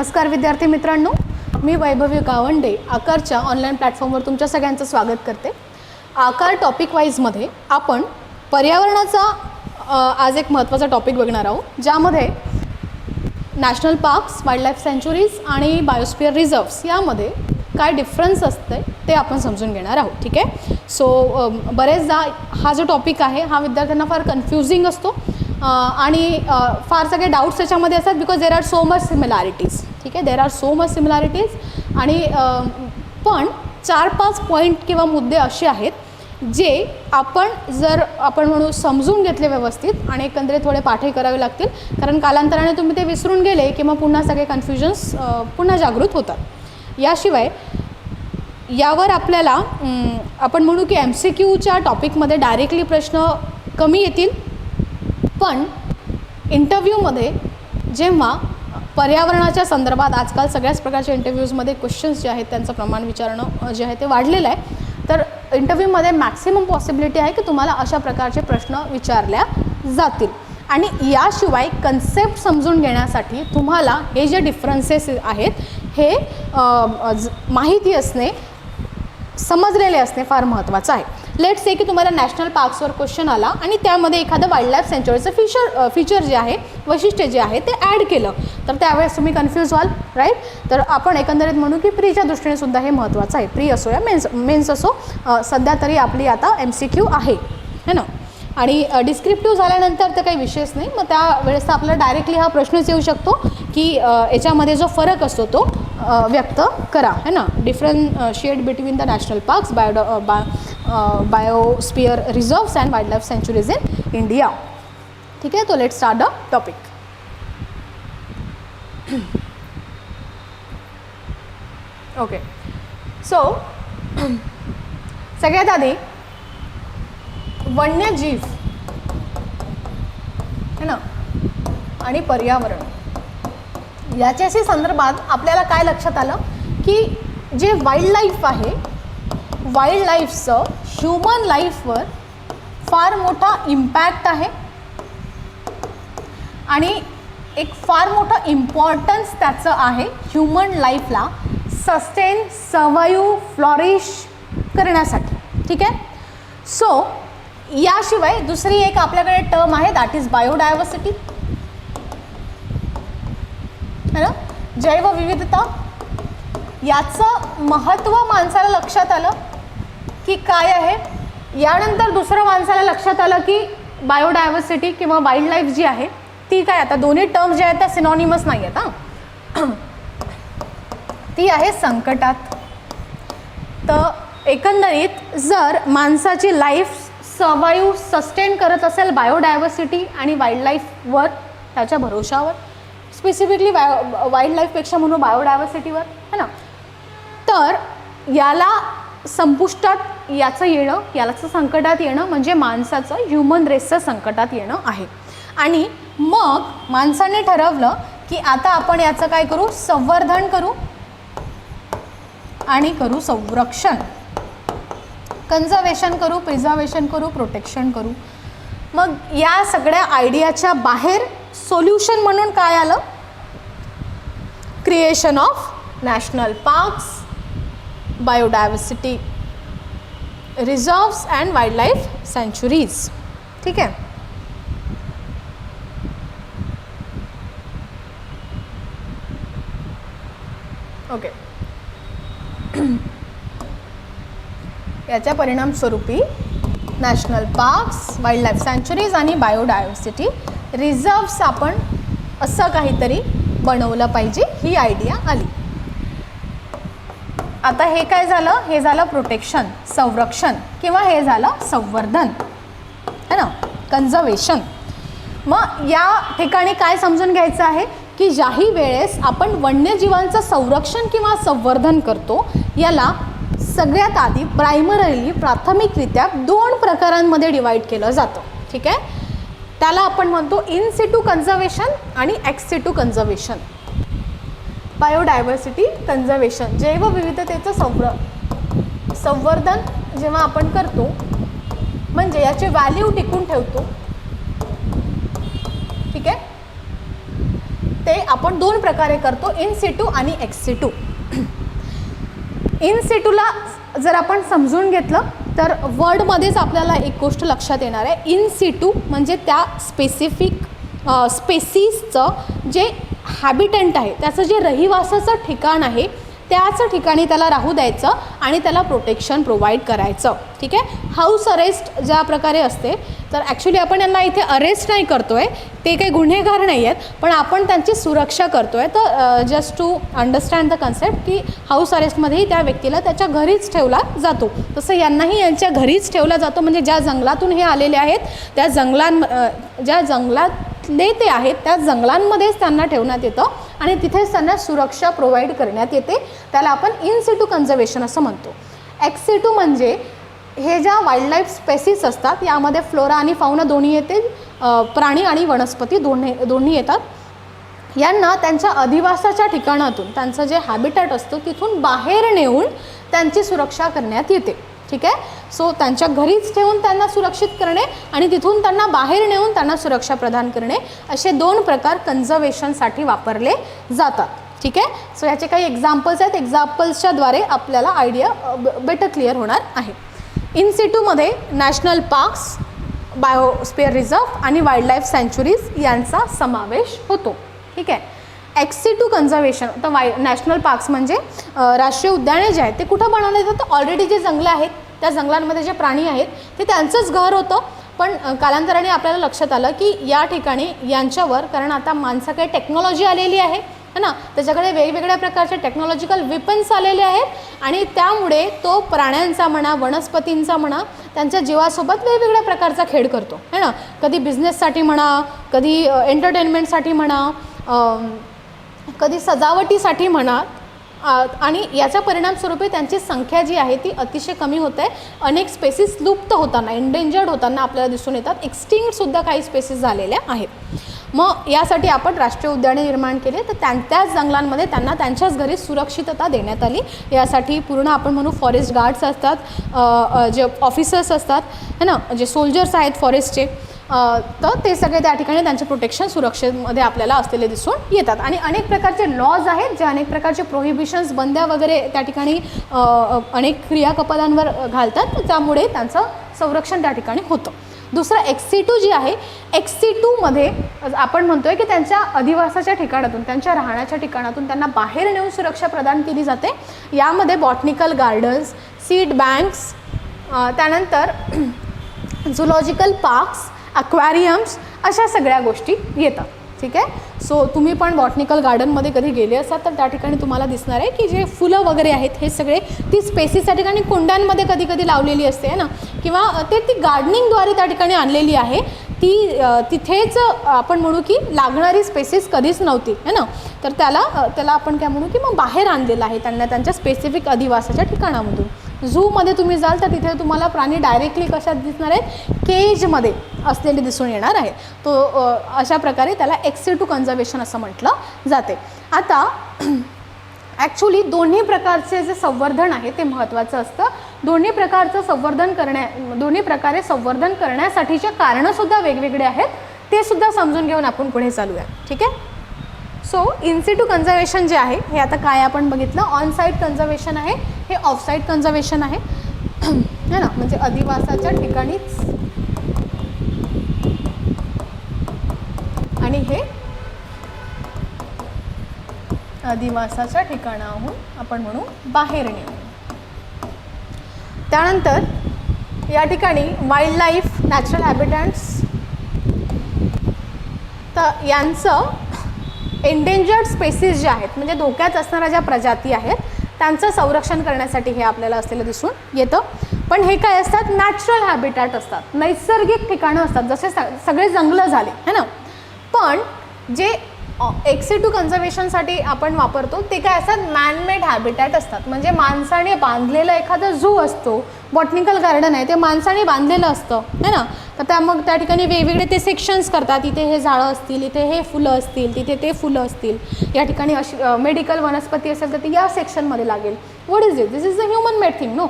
नमस्कार विद्यार्थी मित्रांनो, मी वैभवी गावंडे आकारच्या ऑनलाईन प्लॅटफॉर्मवर तुमच्या सगळ्यांचं स्वागत करते. आकार टॉपिक वाईजमध्ये आपण पर्यावरणाचा आज एक महत्त्वाचा टॉपिक बघणार आहोत, ज्यामध्ये national parks, wildlife sanctuaries आणि बायोस्फिअर रिझर्व्स यामध्ये काय डिफरन्स असते ते आपण समजून घेणार आहोत. ठीक आहे. सो बरेचदा हा जो टॉपिक आहे हा विद्यार्थ्यांना फार कन्फ्युजिंग असतो आणि फार सगळे डाऊट्स त्याच्यामध्ये असतात, because there are so much similarities. ठीक आहे, there are so much similarities आणि पण 4-5 पॉईंट किंवा मुद्दे असे आहेत जे आपण म्हणू समजून घेतले व्यवस्थित आणि एकंदरीत थोडे पाठही करावे लागतील, कारण कालांतराने तुम्ही ते विसरून गेले की मग पुन्हा सगळे कन्फ्युजन्स पुन्हा जागृत होतात. याशिवाय यावर आपल्याला आपण म्हणू की MCQच्या टॉपिकमध्ये डायरेक्टली प्रश्न कमी येतील, पण इंटरव्ह्यूमध्ये जेव्हा पर्यावरणाच्या संदर्भात आजकाल सगळ्याच प्रकारच्या इंटरव्ह्यूजमध्ये क्वेश्चन्स जे आहेत त्यांचं प्रमाण विचारणं जे आहे ते वाढलेलं आहे, तर इंटरव्ह्यूमध्ये मॅक्सिमम पॉसिबिलिटी आहे की तुम्हाला अशा प्रकारचे प्रश्न विचारल्या जातील. आणि याशिवाय कन्सेप्ट समजून घेण्यासाठी तुम्हाला हे जे डिफरन्सेस आहेत हे माहिती असणे, समजलेले असणे फार महत्त्वाचं आहे. लेट्स से की तुम्हाला नॅशनल पार्क्सवर क्वेश्चन आला आणि त्यामध्ये एखादं वाईल्ड लाईफ सँच्युरीचं फीचर जे आहे, वैशिष्ट्य जे आहे ते ॲड केलं, तर त्यावेळेस तुम्ही कन्फ्यूज व्हाल, राईट. तर आपण एकंदरीत म्हणू की प्रीच्या दृष्टीने सुद्धा हे महत्त्वाचं आहे. प्री असो या मेन्स असो, सध्या तरी आपली आता MCQ आहे है ना. आणि डिस्क्रिप्टिव्ह झाल्यानंतर तर काही विषयच नाही, मग त्यावेळेस तर आपल्याला डायरेक्टली हा प्रश्नच येऊ शकतो की याच्यामध्ये जो फरक असतो तो व्यक्त करा है ना. Differentiate between the national parks, biosphere reserves and wildlife sanctuaries in India. ठीक आहे, तो let's start the topic. Okay, so सगळ्यात आधी वन्यजीव है ना आणि पर्यावरण याच्याशी संदर्भात आपल्याला काय लक्षात आलं की जे वाईल्ड लाईफ आहे, वाईल्ड लाईफचं ह्युमन लाईफवर फार मोठा इम्पॅक्ट आहे आणि एक फार मोठं इम्पॉर्टन्स त्याचं आहे ह्युमन लाईफला सस्टेन, सर्वाईव्ह, फ्लॉरिश करण्यासाठी. ठीक आहे. सो याशिवाय दुसरी एक आपल्याकडे टर्म आहे, दॅट इज बायोडायव्हर्सिटी है ना, जैवविविधता. याचं महत्त्व माणसाला लक्षात आलं की काय आहे. यानंतर दुसरं माणसाला लक्षात आलं की बायोडायव्हर्सिटी किंवा वाईल्ड लाईफ जी आहे ती काय, आता दोन्ही टर्म्स जे आहेत त्या सिनॉनिमस नाही आहेत हां, ती आहे संकटात. तर एकंदरीत जर माणसाची लाईफ सर्वाईव्ह, सस्टेन करत असेल बायोडायव्हर्सिटी आणि वाईल्ड लाईफवर, त्याच्या भरोशावर, स्पेसिफिकली वाईल्ड लाईफपेक्षा म्हणून बायोडायव्हर्सिटीवर है ना, तर याला संपुष्टात याचं येणं, याचं संकटात येणं म्हणजे माणसाचं, ह्युमन रेसचं संकटात येणं आहे. आणि मग माणसाने ठरवलं की आता आपण याचं काय करू, संवर्धन करू आणि करू संरक्षण, कन्झर्वेशन करू, प्रिझर्वेशन करू, प्रोटेक्शन करू. मग या सगळ्या आयडियाच्या बाहेर सोल्युशन म्हणून काय आलं, creation of national parks, biodiversity reserves and wildlife sanctuaries. ठीक आहे. ओके. याच्या परिणामस्वरूपी national parks, wildlife sanctuaries आणि बायोडायव्हर्सिटी रिझर्व्स आपण असं काहीतरी बनवलं पाहिजे, ही आयडिया आली. आता हे काय झालं, हे झालं प्रोटेक्शन, संरक्षण, किंवा हे झालं संवर्धन है ना, कन्झर्वेशन. मग या ठिकाणी काय समजून घ्यायचं आहे की ज्याही वेळेस आपण वन्यजीवांचं संरक्षण किंवा संवर्धन करतो, याला सगळ्यात आधी प्राथमिकरित्या 2 प्रकारांमध्ये डिवाईड केलं जातं. ठीक आहे. त्याला आपण म्हणतो इन सिटू कन्झर्वेशन आणि ex situ conservation. Biodiversity conservation, जैवविविधतेचं संवर्धन जेव्हा आपण करतो म्हणजे याची व्हॅल्यू टिकून ठेवतो. ठीक आहे. ते आपण दोन प्रकारे करतो, इन सिटू आणि एक्स सिटू. इन सिटूला जर आपण समजून घेतलं तर वर्डमध्येच आपल्याला एक गोष्ट लक्षात येणार आहे. इन सिटू म्हणजे त्या स्पेसिफिक स्पेसिसचं जे हॅबिटंट आहे, त्याचं जे रहिवासाचं ठिकाण आहे त्याच ठिकाणी त्याला राहू द्यायचं आणि त्याला प्रोटेक्शन प्रोव्हाइड करायचं. ठीक आहे. हाऊस अरेस्ट ज्या प्रकारे असते, तर ॲक्च्युली आपण यांना इथे अरेस्ट नाही करतो आहे, ते काही गुन्हेगार नाही आहेत, पण आपण त्यांची सुरक्षा करतो आहे. तर just to understand the concept की हाऊस अरेस्टमध्येही त्या व्यक्तीला त्याच्या घरीच ठेवला जातो, तसं यांनाही यांच्या घरीच ठेवला जातो. म्हणजे ज्या जंगलातून हे आलेले आहेत त्या ज्या जंगलातले ते आहेत त्या जंगलांमध्येच त्यांना ठेवण्यात येतं आणि तिथेच त्यांना सुरक्षा प्रोव्हाइड करण्यात येते. त्याला आपण इन सिटू कन्झर्वेशन असं म्हणतो. एक्स सिटू म्हणजे हे ज्या वाईल्ड लाईफ स्पेसिस असतात यामध्ये फ्लोरा आणि फाउना दोन्ही येते, प्राणी आणि वनस्पती दोन्ही येतात. यांना त्यांच्या अधिवासाच्या ठिकाणातून त्यांचं जे हॅबिटॅट असतं तिथून बाहेर नेऊन त्यांची सुरक्षा करण्यात येते. ठीक आहे. सो त्यांच्या घरीच ठेवून त्यांना सुरक्षित करणे आणि तिथून त्यांना बाहेर नेऊन त्यांना सुरक्षा प्रदान करणे असे दोन प्रकार कन्झर्वेशनसाठी वापरले जातात. ठीक आहे. सो याचे काही एक्झाम्पल्स आहेत, एक्झाम्पल्सच्याद्वारे आपल्याला आयडिया बेटर क्लिअर होणार आहे. इन सिटूमध्ये नॅशनल पार्क्स, बायोस्फिअर रिझर्व आणि वाईल्ड लाईफ सँच्युरीज यांचा समावेश होतो. ठीक आहे. एक्स सिटू कन्झर्वेशन, तर नॅशनल पार्क्स म्हणजे राष्ट्रीय उद्याने जे आहेत ते कुठं बनवले जातात, ऑलरेडी जे जंगलं आहेत त्या जंगलांमध्ये जे प्राणी आहेत ते त्यांचंच घर होतं. पण कालांतराने आपल्याला लक्षात आलं की या ठिकाणी यांच्यावर, कारण आता माणसाकडे टेक्नॉलॉजी आलेली आहे ना, त्याच्याकडे वेगवेगळ्या प्रकारचे टेक्नॉलॉजिकल वेपन्स आलेले आहेत आणि त्यामुळे तो प्राण्यांचा म्हणा, वनस्पतींचा म्हणा, त्यांच्या जीवासोबत वेगवेगळ्या प्रकारचा खेळ करतो है ना. कधी बिझनेससाठी म्हणा, कधी एंटरटेनमेंटसाठी म्हणा, कधी सजावटीसाठी म्हणा, आणि याच्या परिणामस्वरूपी त्यांची संख्या जी आहे ती अतिशय कमी होत आहे. अनेक स्पेसिस लुप्त होताना, एंडेंजर्ड होताना आपल्याला दिसून येतात. एक्सटिंक्टसुद्धा काही स्पेसिस झालेल्या आहेत. मग यासाठी आपण राष्ट्रीय उद्याने निर्माण केले, तर त्याच जंगलांमध्ये त्यांना त्यांच्याच घरी सुरक्षितता देण्यात आली. यासाठी पूर्ण आपण म्हणू फॉरेस्ट गार्ड्स असतात, जे ऑफिसर्स असतात है ना, जे सोल्जर्स आहेत फॉरेस्टचे, तर ते सगळे त्या ठिकाणी त्यांचे प्रोटेक्शन सुरक्षेमध्ये आपल्याला असलेले दिसून येतात. आणि अनेक प्रकारचे लॉज आहेत जे अनेक प्रकारचे प्रोहिबिशन्स, बंद्या वगैरे त्या ठिकाणी अनेक क्रियाकलापांवर घालतात, त्यामुळे त्यांचं संरक्षण त्या ठिकाणी होतं. दुसरं एक्स सिटू जी आहे, एक्स सिटूमध्ये आपण म्हणतो आहे की त्यांच्या अधिवासाच्या ठिकाणातून, त्यांच्या राहण्याच्या ठिकाणातून त्यांना बाहेर नेऊन सुरक्षा प्रदान केली जाते. यामध्ये बॉटनिकल गार्डन्स, सीड बँक्स, त्यानंतर झुलॉजिकल पार्क्स, अक्वॅरियम्स अशा सगळ्या गोष्टी येतात. ठीक आहे. सो तुम्ही पण बॉटनिकल गार्डनमध्ये कधी गेले असाल तर त्या ठिकाणी तुम्हाला दिसणार आहे की जे फुलं वगैरे आहेत हे सगळे ती स्पेसिस त्या ठिकाणी कुंड्यांमध्ये कधी कधी लावलेली असते आहे ना, किंवा ती गार्डनिंगद्वारे त्या ठिकाणी आणलेली आहे. तिथेच आपण म्हणू की लागणारी स्पेसिस कधीच नव्हती है ना, तर त्याला आपण काय म्हणू की मग बाहेर आणलेलं आहे त्यांना त्यांच्या स्पेसिफिक अधिवासाच्या ठिकाणामधून. झूमध्ये तुम्ही जाल तर तिथे तुम्हाला प्राणी डायरेक्टली कशात दिसणार आहेत, केजमध्ये असलेले दिसून येणार आहे. तो अशा प्रकारे त्याला एक्स सिटू कन्झर्वेशन असं म्हटलं जाते. आता ॲक्च्युली दोन्ही प्रकारचे जे संवर्धन आहे ते महत्त्वाचं असतं. दोन्ही प्रकारे संवर्धन करण्यासाठीचे कारणंसुद्धा वेगवेगळे आहेत, ते सुद्धा समजून घेऊन आपण पुढे चालूया. ठीक आहे. सो इन सिटू कन्झर्वेशन जे आहे हे आता काय आपण बघितलं, ऑन साईट कन्झर्वेशन आहे, हे ऑफ साईट कन्झर्वेशन आहे है ना, म्हणजे अधिवासाच्या ठिकाणीच, आणि हे अधिवासाच्या ठिकाणाहून आपण म्हणू बाहेर नेऊ. त्यानंतर या ठिकाणी वाईल्ड लाईफ, नॅचरल हॅबिटॅट्स, तर यांचं एंडेंजर्ड स्पेसिस जे आहेत म्हणजे धोक्यात असणाऱ्या ज्या प्रजाती आहेत त्यांचं संरक्षण करण्यासाठी हे आपल्याला असलेलं दिसून येतं. पण हे काय असतात, नॅचरल हॅबिटॅट असतात, नैसर्गिक ठिकाणं असतात, जसे सगळे जंगलं झाले है ना. पण जे एक्स सिटू कन्झर्वेशनसाठी आपण वापरतो ते काय असतात, मॅनमेड हॅबिटॅट असतात. म्हणजे माणसाने बांधलेलं एखादा झू असतो, बॉटनिकल गार्डन आहे ते माणसाने बांधलेलं असतं है ना, तर मग त्या ठिकाणी वेगवेगळे ते सेक्शन्स करतात. इथे हे झाडं असतील, इथे हे फुलं असतील, तिथे ते फुलं असतील, या ठिकाणी अशी मेडिकल वनस्पती असेल तर ती या सेक्शनमध्ये लागेल. What is this is a human made thing no.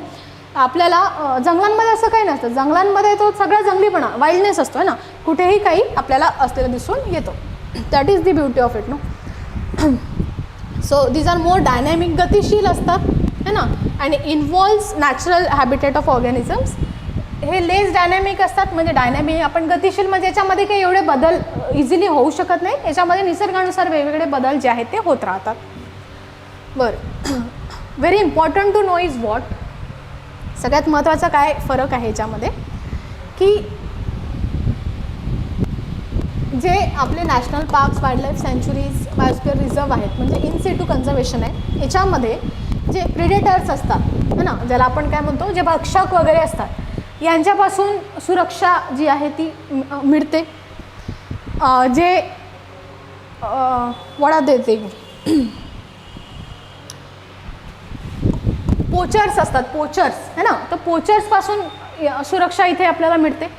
आपल्याला जंगलांमध्ये असं काही नसतं, जंगलांमध्ये तो सगळा जंगलीपणा, वाईल्डनेस असतो है ना, कुठेही काही आपल्याला असलेलं दिसून येतं. That is the beauty of it no. So these are more dynamic, गतिशील असतात है ना, आणि involves natural habitat of organisms. हे लेस डायनॅमिक असतात, म्हणजे डायनॅमिक आपण गतिशील म्हणजे याच्यामध्ये काही एवढे बदल इझिली होऊ शकत नाही, याच्यामध्ये निसर्गानुसार वेगवेगळे बदल जे आहेत ते होत राहतात. बरं, very important to know is what, सगळ्यात महत्त्वाचा काय फरक आहे याच्यामध्ये, की जे आपले national parks, wildlife sanctuaries, biosphere reserve आहेत, म्हणजे इन सिटू कन्झर्वेशन आहे, याच्यामध्ये जे प्रिडेटर्स असतात है ना, ज्याला आपण काय म्हणतो, जे भक्षक वगैरे असतात, यांच्यापासून सुरक्षा जी आहे ती मिळते. जे वडा देते पोचर्स असतात, पोचर्स है ना, तर पोचर्सपासून सुरक्षा इथे आपल्याला मिळते.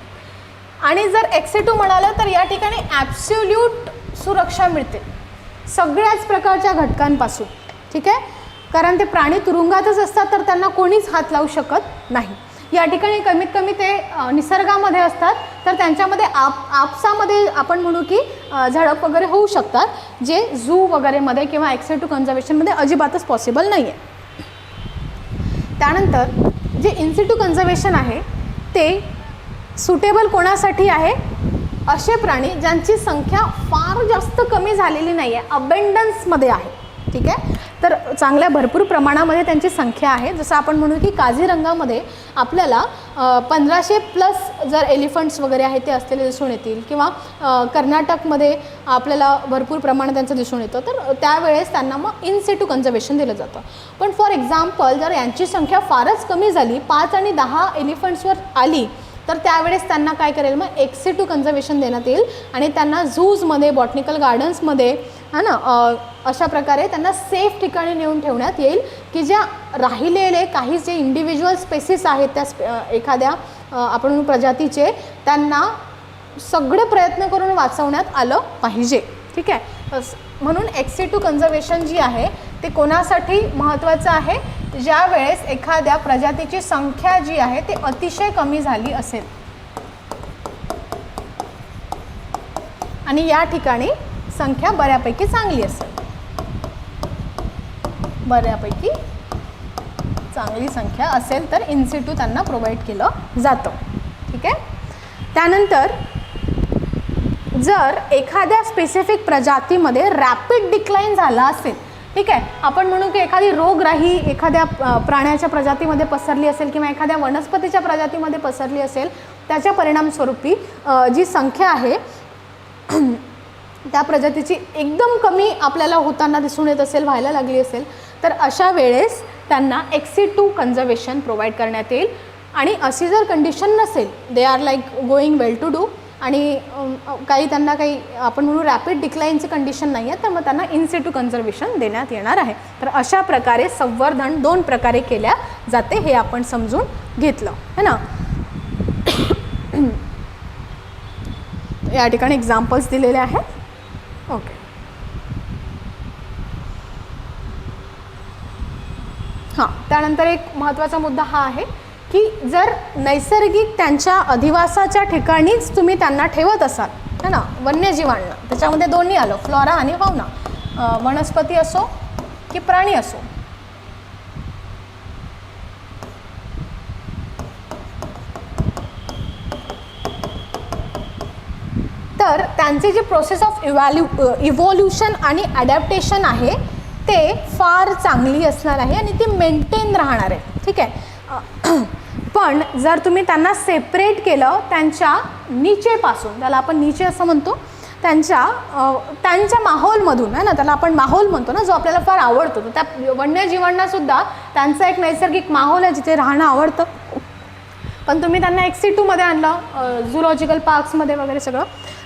आणि जर एक्सेटू म्हणालं तर या ठिकाणी ॲब्सोल्यूट सुरक्षा मिळते सगळ्याच प्रकारच्या घटकांपासून. ठीक आहे, कारण ते प्राणी तुरुंगातच असतात, तर त्यांना कोणीच हात लावू शकत नाही. या ठिकाणी कमीत कमी ते निसर्गामध्ये असतात, तर त्यांच्यामध्ये आपसामध्ये आपण म्हणू की झडप वगैरे होऊ शकतात, जे झू वगैरेमध्ये किंवा एक्सेटू कन्झर्वेशनमध्ये अजिबातच पॉसिबल नाही आहे. त्यानंतर जे इन्सिटू कन्झर्वेशन आहे ते सुटेबल कोणासाठी आहे, असे प्राणी ज्यांची संख्या फार जास्त कमी झालेली नाही आहे, अबेंडन्समध्ये आहे. ठीक आहे, तर चांगल्या भरपूर प्रमाणामध्ये त्यांची संख्या आहे. जसं आपण म्हणू की काझीरंगामध्ये आपल्याला 1500+ जर एलिफंट्स वगैरे आहेत ते असलेले दिसून येतील, किंवा कर्नाटकमध्ये आपल्याला भरपूर प्रमाणात त्यांचं दिसून येतं, तर त्यावेळेस त्यांना मग इन सिटू कन्झर्वेशन दिलं जातं. पण फॉर एक्झाम्पल जर यांची संख्या फारच कमी झाली, 5 आणि 10 एलिफंट्सवर आली, तर त्यावेळेस त्यांना काय करेल, मग एक्सेटू कन्झर्वेशन देण्यात येईल आणि त्यांना झूजमध्ये, बॉटनिकल गार्डन्समध्ये है ना, अशा प्रकारे त्यांना सेफ ठिकाणी नेऊन ठेवण्यात येईल, की ज्या राहिलेले काही जे इंडिव्हिज्युअल स्पेसिस आहेत त्या एखाद्या आपण प्रजातीचे, त्यांना सगळे प्रयत्न करून वाचवण्यात आलं पाहिजे. ठीक आहे, म्हणून एक्सेटू कन्झर्वेशन जी आहे ते कोणासाठी महत्त्वाचं आहे, ज्या वेळेस एखाद्या प्रजातीची संख्या जी आहे ते अतिशय कमी झाली असेल आणि या ठिकाणी संख्या बऱ्यापैकी चांगली असेल, बऱ्यापैकी चांगली संख्या असेल, तर इन सिटू त्यांना प्रोव्हाइड केलं जातं. ठीक आहे, त्यानंतर जर एखाद्या स्पेसिफिक प्रजातीमध्ये रॅपिड डिक्लाइन झाला असेल, ठीक आहे, आपण म्हणू की एखादी रोगराई एखाद्या प्राण्याच्या प्रजातीमध्ये पसरली असेल किंवा एखाद्या वनस्पतीच्या प्रजातीमध्ये पसरली असेल, त्याच्या परिणामस्वरूपी जी संख्या आहे त्या प्रजातीची एकदम कमी आपल्याला होताना दिसून येत असेल, व्हायला लागली असेल, तर अशा वेळेस त्यांना एक्सेटू कन्झर्वेशन प्रोव्हाइड करण्यात येईल. आणि अशी जर कंडिशन नसेल, they are like going well to do, आणि काही त्यांना काही आपण म्हणू रॅपिड डिक्लाइनची कंडिशन नाही आहे, तर मग त्यांना इन सिटू कन्झर्वेशन देण्यात येणार आहे. तर अशा प्रकारे संवर्धन 2 प्रकारे केल्या जाते, हे आपण समजून घेतलं है ना. या ठिकाणी एक्झाम्पल्स दिलेले आहेत. ओके, हां, त्यानंतर एक महत्त्वाचा मुद्दा हा आहे की जर नैसर्गिक त्यांच्या अधिवासाच्या ठिकाणीच तुम्ही त्यांना ठेवत असाल है ना, वन्यजीवांना, त्याच्यामध्ये दोन्ही आलं, फ्लोरा आणि फाउना, वनस्पती असो की प्राणी असो, तर त्यांची जी प्रोसेस ऑफ इव्हॉल्युशन आणि ॲडॅप्टेशन आहे ते फार चांगली असणार आहे आणि ती मेंटेन राहणार आहे. ठीक आहे, पण जर तुम्ही त्यांना सेपरेट केलं त्यांच्या नीचेपासून, त्याला आपण नीचे असं म्हणतो, त्यांच्या माहोलमधून आहे ना, त्याला आपण माहोल म्हणतो ना, जो आपल्याला फार आवडतो, तर त्या वन्यजीवांनासुद्धा त्यांचा एक नैसर्गिक माहोल आहे जिथे राहणं आवडतं. पण तुम्ही त्यांना एक्सेटूमध्ये आणलं, झूलॉजिकल पार्क्समध्ये वगैरे सगळं,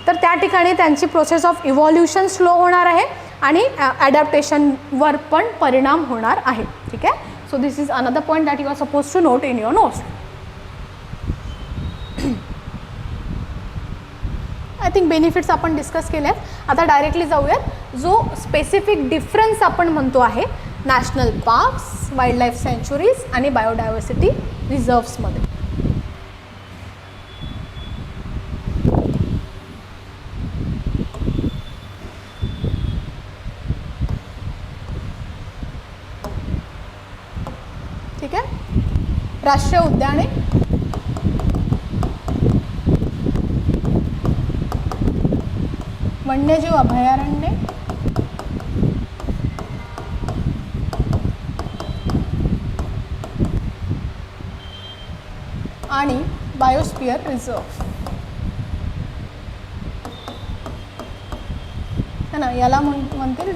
तर त्या ठिकाणी त्यांची प्रोसेस ऑफ इव्हॉल्युशन स्लो होणार आहे आणि ॲडॅप्टेशनवर पण परिणाम होणार आहे. ठीक आहे, so this is another point that you are suppose to note in your notes. I think benefits आपण डिस्कस केले आहेत. आता डायरेक्टली जाऊयात, जो स्पेसिफिक डिफरन्स आपण म्हणतो आहे national parks, wildlife sanctuaries आणि बायोडायव्हर्सिटी रिझर्व्समध्ये. राष्ट्रीय उद्याने, वन्यजीव अभयारण्ये आणि बायोस्फिअर रिझर्व है ना, याला म्हणतील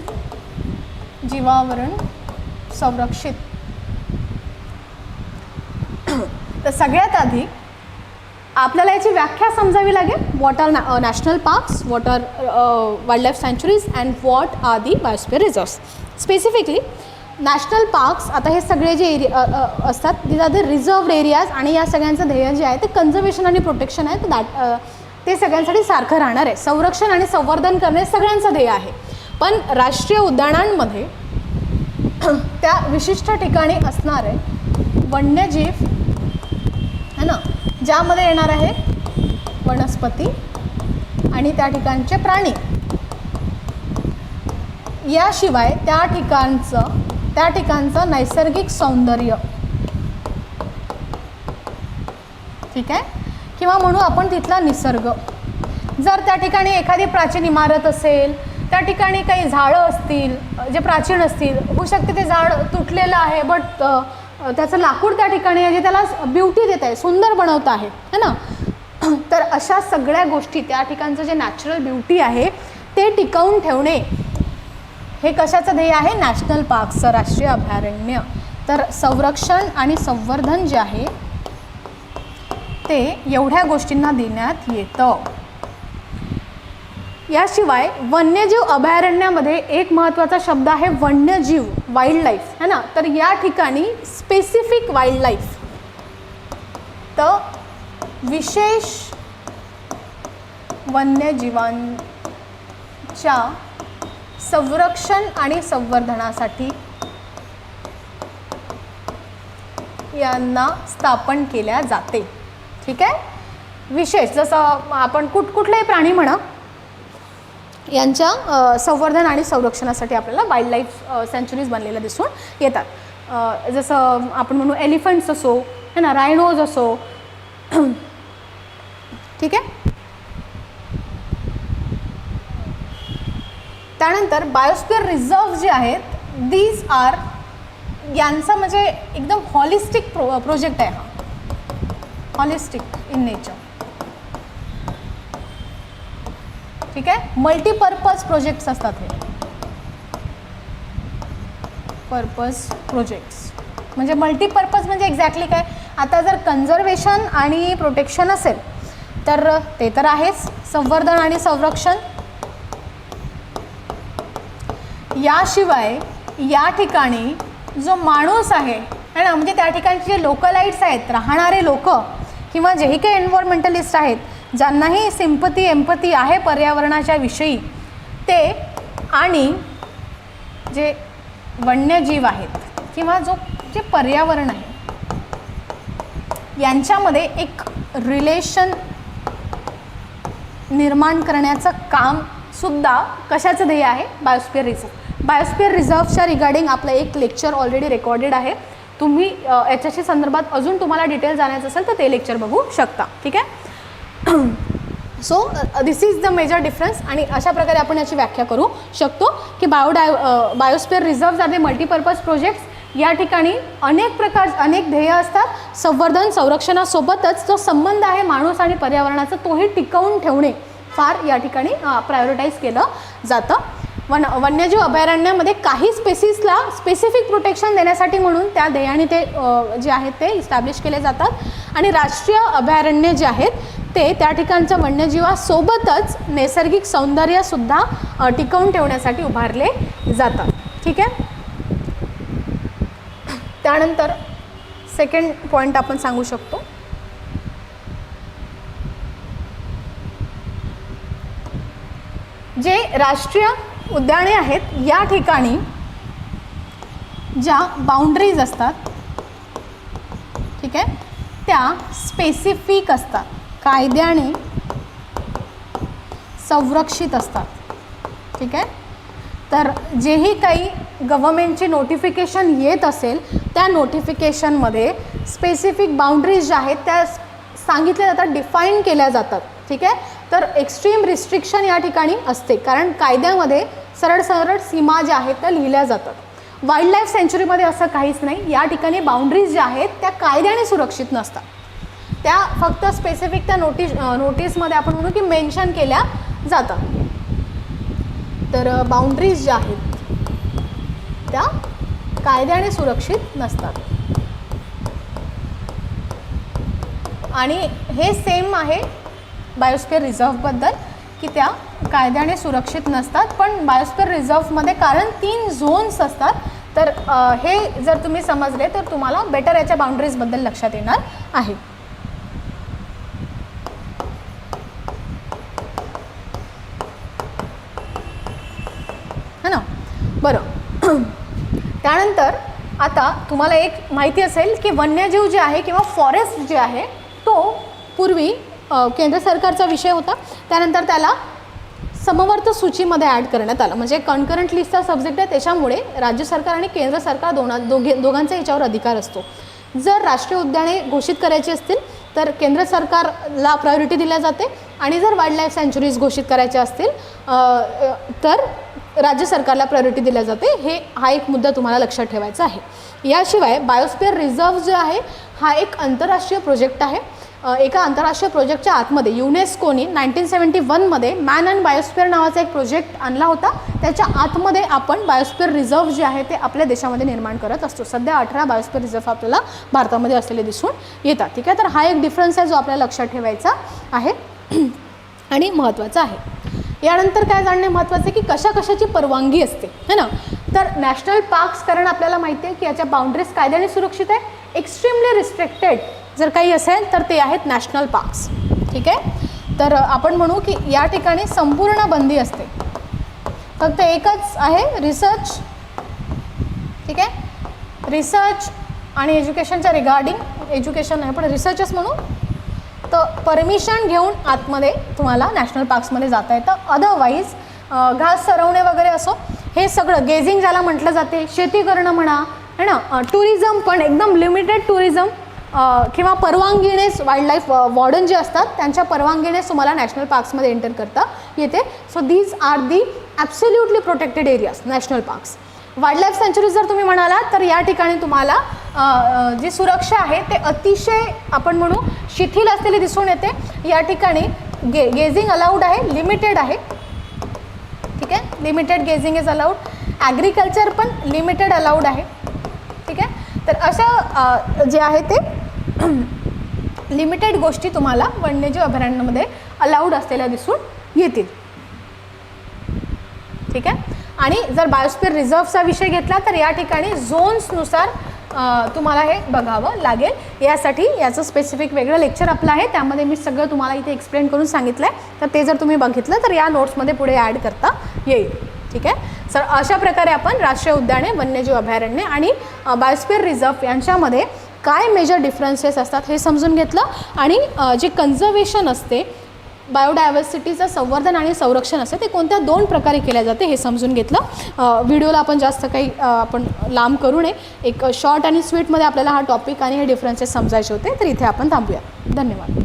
जीवावरण संरक्षित. तर सगळ्यात आधी आपल्याला याची व्याख्या समजावी लागेल. What are national parks, what are wildlife sanctuaries and what are the biosphere reserves. Specifically national parks, आता हे सगळे जे एरिया असतात these are the reserved areas, आणि या सगळ्यांचं ध्येय जे आहे ते कन्झर्वेशन आणि प्रोटेक्शन आहे. दॅट ते सगळ्यांसाठी सारखं राहणार आहे. संरक्षण आणि संवर्धन करणे सगळ्यांचं ध्येय आहे. पण राष्ट्रीय उद्यानांमध्ये त्या विशिष्ट ठिकाणी असणारे वन्यजीव है ना, ज्यामध्ये येणार आहे वनस्पती आणि त्या ठिकाणचे प्राणी, याशिवाय त्या ठिकाणचं नैसर्गिक सौंदर्य, ठीक आहे, किंवा म्हणू आपण तिथला निसर्ग. जर त्या ठिकाणी एखादी प्राचीन इमारत असेल, त्या ठिकाणी काही झाडं असतील जे प्राचीन असतील, होऊ शकते ते झाड तुटलेलं आहे बट त्याचं लाकूड त्या ठिकाणी आहे जे त्याला ब्युटी देत आहे, सुंदर बनवत आहे है ना. तर अशा सगळ्या गोष्टी, त्या ठिकाणचं जे नॅचरल ब्युटी आहे ते टिकवून ठेवणे हे कशाचं ध्येय आहे? नॅशनल पार्क्सचं, राष्ट्रीय अभयारण्य. तर संरक्षण आणि संवर्धन जे आहे ते एवढ्या गोष्टींना देण्यात येतं. याशिवाय वन्यजीव अभयारण्यामध्ये एक महत्त्वाचा शब्द आहे वन्यजीव, वाईल्ड लाईफ है ना. तर या ठिकाणी स्पेसिफिक वाईल्ड लाईफ, तर विशेष वन्यजीवांच्या संरक्षण आणि संवर्धनासाठी यांना स्थापन केल्या जाते. ठीक आहे. विशेष जसं आपण कुठलेही प्राणी म्हणा, यांच्या संवर्धन आणि संरक्षणासाठी आपल्याला वाईल्ड लाईफ सँच्युरीज बनलेल्या दिसून येतात. जसं आपण म्हणू एलिफंट्स असो है ना, रायनोज असो, ठीक आहे. त्यानंतर बायोस्फिअर रिझर्व जे आहेत, दीज आर, यांचा म्हणजे एकदम हॉलिस्टिक प्रोजेक्ट आहे हा, हॉलिस्टिक इन नेचर. ठीक आहे. मल्टीपर्पज प्रोजेक्ट्स असतात हे, पर्पज प्रोजेक्ट्स म्हणजे मल्टीपर्पज म्हणजे एक्झॅक्टली काय. आता जर कन्झर्वेशन आणि प्रोटेक्शन असेल तर ते तर आहेच, संवर्धन आणि संरक्षण. याशिवाय या ठिकाणी जो माणूस आहे ना, म्हणजे त्या ठिकाणचे जे लोकलाइट्स आहेत, राहणारे लोक किंवा जेही काही एन्व्हायरमेंटलिस्ट आहेत, ज्यांनाही सिम्पती एम्पथी आहे पर्यावरणाच्या विषयी, ते आणि जे वन्यजीव आहेत किंवा जे पर्यावरण आहे यांच्यामध्ये एक रिलेशन निर्माण करण्याचं काम सुद्धा कशाचं ध्येय आहे? Biosphere reserve. बायोस्फिअर रिझर्वच्या रिगार्डिंग आपलं एक लेक्चर ऑलरेडी रेकॉर्डेड आहे. तुम्ही याच्याशी संदर्भात अजून तुम्हाला डिटेल जाण्याचं असेल तर ते लेक्चर बघू शकता. ठीक आहे. So this is the major difference. आणि अशा प्रकारे आपण याची व्याख्या करू शकतो की biosphere reserves are the multipurpose projects. या ठिकाणी अनेक ध्येय असतात. संवर्धन संरक्षणासोबतच जो संबंध आहे माणूस आणि पर्यावरणाचा तोही टिकवून ठेवणे फार या ठिकाणी प्रायोरिटाईज केलं जातं. वन्यजीव अभयारण्यामध्ये काही स्पेसीसला स्पेसिफिक प्रोटेक्शन देण्यासाठी म्हणून त्या ध्येयाने ते जे आहेत ते इस्टॅब्लिश केले जातात. आणि राष्ट्रीय अभयारण्य जे आहेत ते त्या ठिकाणच्या वन्यजीवासोबतच नैसर्गिक सौंदर्यसुद्धा टिकवून ठेवण्यासाठी उभारले जातात. ठीक आहे. त्यानंतर सेकंड पॉईंट आपण सांगू शकतो, जे राष्ट्रीय उद्याने आहेत या ठिकाणी ज्या बाउंड्रीज असतात, ठीक आहे, त्या स्पेसिफिक असतात, कायद्याने संरक्षित असतात. ठीक आहे. तर जेही काही गव्हर्मेंटची नोटिफिकेशन येत असेल त्या नोटिफिकेशनमध्ये स्पेसिफिक बाउंड्रीज ज्या आहेत त्या सांगितल्या जातात, डिफाईन केल्या जातात. ठीक आहे. तर एक्स्ट्रीम रिस्ट्रिक्शन या ठिकाणी असते, कारण कायद्यामध्ये सरळ सरळ सीमा ज्या आहेत त्या लिहिल्या जातात. वाईल्ड लाईफ सँच्युरीमध्ये असं काहीच नाही. या ठिकाणी बाउंड्रीज ज्या आहेत त्या कायद्याने सुरक्षित नसतात, त्या फक्त स्पेसिफिक त्या नोटीसमध्ये आपण म्हणू की मेन्शन केल्या जातात. तर बाउंड्रीज ज्या आहेत त्या कायद्याने सुरक्षित नसतात. आणि हे सेम आहे बायोस्फिअर रिझर्व्हबद्दल, की त्या कायद्याने सुरक्षित नसतात. पण बायोस्फिअर रिझर्व्हमध्ये कारण 3 झोन्स असतात, तर हे जर तुम्ही समजले तर तुम्हाला बेटर याच्या बाउंड्रीजबद्दल लक्षात येणार आहे. है ना. बरं, त्यानंतर आता तुम्हाला एक माहिती असेल की वन्यजीव जे आहे किंवा फॉरेस्ट जे आहे तो पूर्वी केंद्र सरकारचा विषय होता, त्यानंतर त्याला समवर्त सूचीमध्ये ॲड करण्यात आलं. म्हणजे कन्करंट लिस्टचा सब्जेक्ट आहे, त्याच्यामुळे राज्य सरकार आणि केंद्र सरकार दोघांचा याच्यावर अधिकार असतो. जर राष्ट्रीय उद्याने घोषित करायची असतील तर केंद्र सरकारला प्रायोरिटी दिल्या जाते, आणि जर वाईल्ड लाईफ सँच्युरीज घोषित करायच्या असतील तर राज्य सरकारला प्रायोरिटी दिल्या जाते. हा एक मुद्दा तुम्हाला लक्षात ठेवायचा आहे. याशिवाय बायोस्फिअर रिझर्व्ह जो आहे हा एक आंतरराष्ट्रीय प्रोजेक्ट आहे. एका आंतरराष्ट्रीय प्रोजेक्टच्या आतमध्ये युनेस्कोनी 1971मध्ये मॅन अँड बायोस्फिअर नावाचा एक प्रोजेक्ट आणला होता. त्याच्या आतमध्ये आपण बायोस्फिअर रिझर्व्ह जे आहे ते आपल्या देशामध्ये निर्माण करत असतो. सध्या 18 बायोस्फिअर रिझर्व्ह आपल्याला भारतामध्ये असलेले दिसून येतात. ठीक आहे. तर हा एक डिफरन्स आहे जो आपल्याला लक्षात ठेवायचा आहे आणि महत्त्वाचा आहे. यानंतर काय जाणणे महत्त्वाचं आहे की कशाची परवानगी असते, है ना. तर नॅशनल पार्क्स, कारण आपल्याला माहिती आहे की याच्या बाउंड्रीज कायद्याने सुरक्षित आहे. एक्स्ट्रीमली रिस्ट्रिक्टेड जर काही असेल तर ते आहेत नॅशनल पार्क्स. ठीक आहे. तर आपण म्हणू की या ठिकाणी संपूर्ण बंदी असते. फक्त एकच आहे रिसर्च. ठीक आहे. रिसर्च आणि एज्युकेशनच्या रिगार्डिंग, एज्युकेशन नाही पण रिसर्चच म्हणू, तर परमिशन घेऊन आतमध्ये तुम्हाला नॅशनल पार्क्समध्ये जाता येतं. अदरवाईज घास चरवणे वगैरे असो, हे सगळं गेझिंग ज्याला म्हटलं जाते, शेती करणं म्हणा, है ना, टुरिझम पण एकदम लिमिटेड टुरिझम किंवा परवानगीनेच वाईल्ड लाईफ वॉर्डन जे असतात त्यांच्या परवानगीनेच तुम्हाला नॅशनल पार्क्समध्ये एंटर करता येते. So these are the absolutely protected areas national parks. Wildlife sanctuaries जर तुम्ही म्हणालात तर या ठिकाणी तुम्हाला जी सुरक्षा आहे ते अतिशय आपण म्हणू शिथिल असलेली दिसून येते. या ठिकाणी गेझिंग अलाउड आहे, लिमिटेड आहे. ठीक आहे. Limited grazing is allowed. Agriculture पण लिमिटेड अलाउड आहे. ठीक आहे. तर अशा जे आहे ते लिमिटेड गोष्टी तुम्हाला वन्यजीव अभयारण्यामध्ये अलाउड असलेल्या दिसून येतील. ठीक आहे. आणि जर बायोस्फिअर रिझर्व्हचा विषय घेतला तर या ठिकाणी झोन्सनुसार तुम्हाला हे बघावं लागेल. यासाठी याचं स्पेसिफिक वेगळं लेक्चर आपलं आहे, त्यामध्ये मी सगळं तुम्हाला इथे एक्सप्लेन करून सांगितलं आहे. तर ते जर तुम्ही बघितलं तर या नोट्समध्ये पुढे ॲड करता येईल. ठीक आहे. सर अशा प्रकारे आपण राष्ट्रीय उद्याने, वन्यजीव अभयारण्ये आणि बायोस्फिअर रिझर्व्ह यांच्यामध्ये काय मेजर डिफरन्सेस असतात हे समजून घेतलं. आणि जे कन्झर्वेशन असते, बायोडायव्हर्सिटीचं संवर्धन आणि संरक्षण असते, ते कोणत्या 2 प्रकारे केल्या जाते हे समजून घेतलं. व्हिडिओला आपण जास्त काही आपण लांब करू नये. एक शॉर्ट आणि स्वीटमध्ये आपल्याला हा टॉपिक आणि हे डिफरन्सेस समजायचे होते. तर इथे आपण थांबूया. धन्यवाद.